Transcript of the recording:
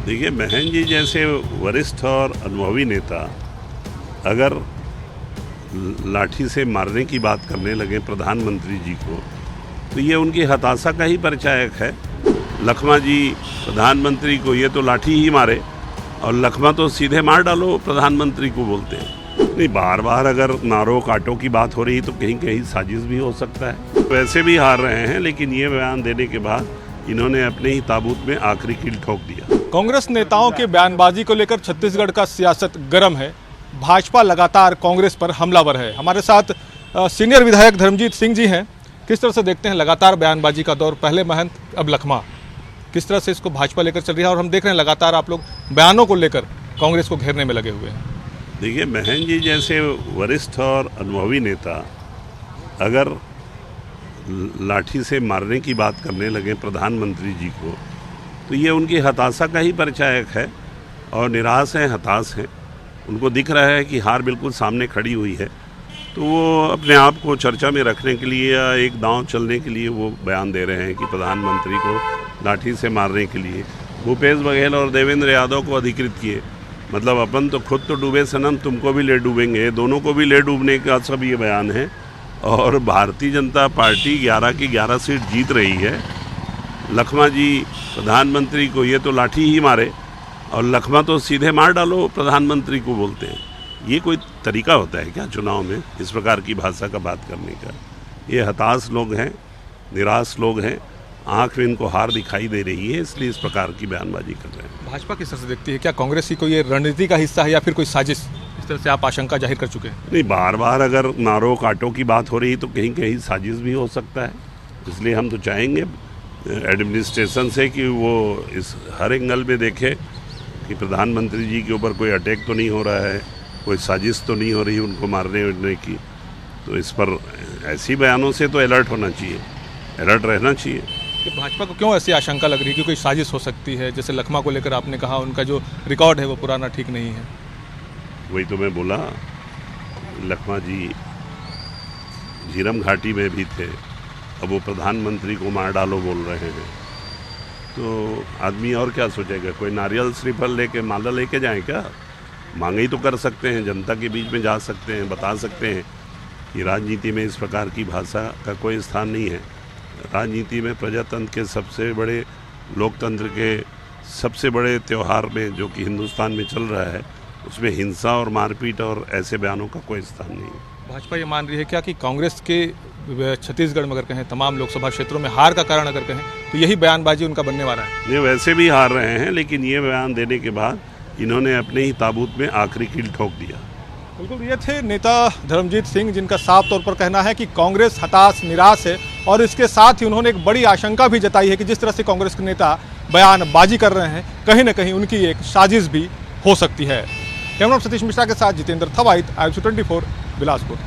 देखिए, महन जी जैसे वरिष्ठ और अनुभवी नेता अगर लाठी से मारने की बात करने लगे प्रधानमंत्री जी को, तो ये उनकी हताशा का ही परिचायक है। लखमा जी प्रधानमंत्री को ये तो लाठी ही मारे, और लखमा तो सीधे मार डालो प्रधानमंत्री को बोलते हैं। नहीं, बार बार अगर नारों कांटों की बात हो रही तो कहीं कहीं साजिश भी हो सकता है। वैसे भी हार रहे हैं, लेकिन ये बयान देने के बाद इन्होंने अपने ही ताबूत में आखिरी कील ठोक दिया। कांग्रेस नेताओं के बयानबाजी को लेकर छत्तीसगढ़ का सियासत गर्म है। भाजपा लगातार कांग्रेस पर हमलावर है। हमारे साथ सीनियर विधायक धर्मजीत सिंह जी हैं। किस तरह से देखते हैं लगातार बयानबाजी का दौर, पहले महंत अब लखमा, किस तरह से इसको भाजपा लेकर चल रही है? और हम देख रहे हैं लगातार आप लोग बयानों को लेकर कांग्रेस को घेरने में लगे हुए हैं। देखिए, महन जी जैसे वरिष्ठ और अनुभवी नेता अगर लाठी से मारने की बात करने लगे प्रधानमंत्री जी को, तो ये उनकी हताशा का ही परिचायक है। और निराश हैं, हताश हैं। उनको दिख रहा है कि हार बिल्कुल सामने खड़ी हुई है, तो वो अपने आप को चर्चा में रखने के लिए या एक दांव चलने के लिए वो बयान दे रहे हैं कि प्रधानमंत्री को लाठी से मारने के लिए भूपेश बघेल और देवेंद्र यादव को अधिकृत किए। मतलब अपन तो खुद तो डूबे सनम, तुमको भी ले डूबेंगे, दोनों को भी ले डूबने का सब ये बयान है। और भारतीय जनता पार्टी 11 की 11 सीट जीत रही है। लखमा जी प्रधानमंत्री को ये तो लाठी ही मारे, और लखमा तो सीधे मार डालो प्रधानमंत्री को बोलते हैं। ये कोई तरीका होता है क्या चुनाव में इस प्रकार की भाषा का बात करने का? ये हताश लोग हैं, निराश लोग हैं, आंख में इनको हार दिखाई दे रही है, इसलिए इस प्रकार की बयानबाजी कर रहे हैं। भाजपा किस तरह से देखती है? क्या कांग्रेस की कोई ये रणनीति का हिस्सा है या फिर कोई साजिश? इस तरह से आप आशंका जाहिर कर चुके हैं। नहीं, बार बार अगर नारों कांटों की बात हो रही तो कहीं कहीं साजिश भी हो सकता है। इसलिए हम तो चाहेंगे एडमिनिस्ट्रेशन से कि वो इस हर एंगल में देखे कि प्रधानमंत्री जी के ऊपर कोई अटैक तो नहीं हो रहा है, कोई साजिश तो नहीं हो रही उनको मारने उड़ने की। तो इस पर ऐसी बयानों से तो अलर्ट होना चाहिए, अलर्ट रहना चाहिए। कि भाजपा को क्यों ऐसी आशंका लग रही है कि कोई साजिश हो सकती है? जैसे लखमा को लेकर आपने कहा उनका जो रिकॉर्ड है वो पुराना ठीक नहीं है। वही तो मैं बोला, लखमा जी झीरम घाटी में भी थे, अब वो प्रधानमंत्री को मार डालो बोल रहे हैं। तो आदमी और क्या सोचेगा? कोई नारियल श्रीफल लेके माला लेके जाए क्या? मांगे ही तो कर सकते हैं, जनता के बीच में जा सकते हैं, बता सकते हैं कि राजनीति में इस प्रकार की भाषा का कोई स्थान नहीं है। राजनीति में प्रजातंत्र के सबसे बड़े, लोकतंत्र के सबसे बड़े त्यौहार में जो कि हिंदुस्तान में चल रहा है, उसमें हिंसा और मारपीट और ऐसे बयानों का कोई स्थान नहीं है। भाजपा ये मान रही है क्या कि कांग्रेस के छत्तीसगढ़ में अगर कहें तमाम लोकसभा क्षेत्रों में हार का कारण अगर कहें तो यही बयानबाजी उनका बनने वाला है? ये वैसे भी हार रहे हैं, लेकिन ये बयान देने के बाद इन्होंने अपने ही ताबूत में आखिरी कील ठोक दिया। बिल्कुल, ये थे नेता धर्मजीत सिंह, जिनका साफ तौर पर कहना है कि कांग्रेस हताश, निराश है। और इसके साथ ही उन्होंने एक बड़ी आशंका भी जताई है कि जिस तरह से कांग्रेस के नेता बयानबाजी कर रहे हैं, कहीं ना कहीं उनकी एक साजिश भी हो सकती है। कैमरा सतीश मिश्रा के साथ जितेंद्र थवाइत, IBC 24 बिलासपुर।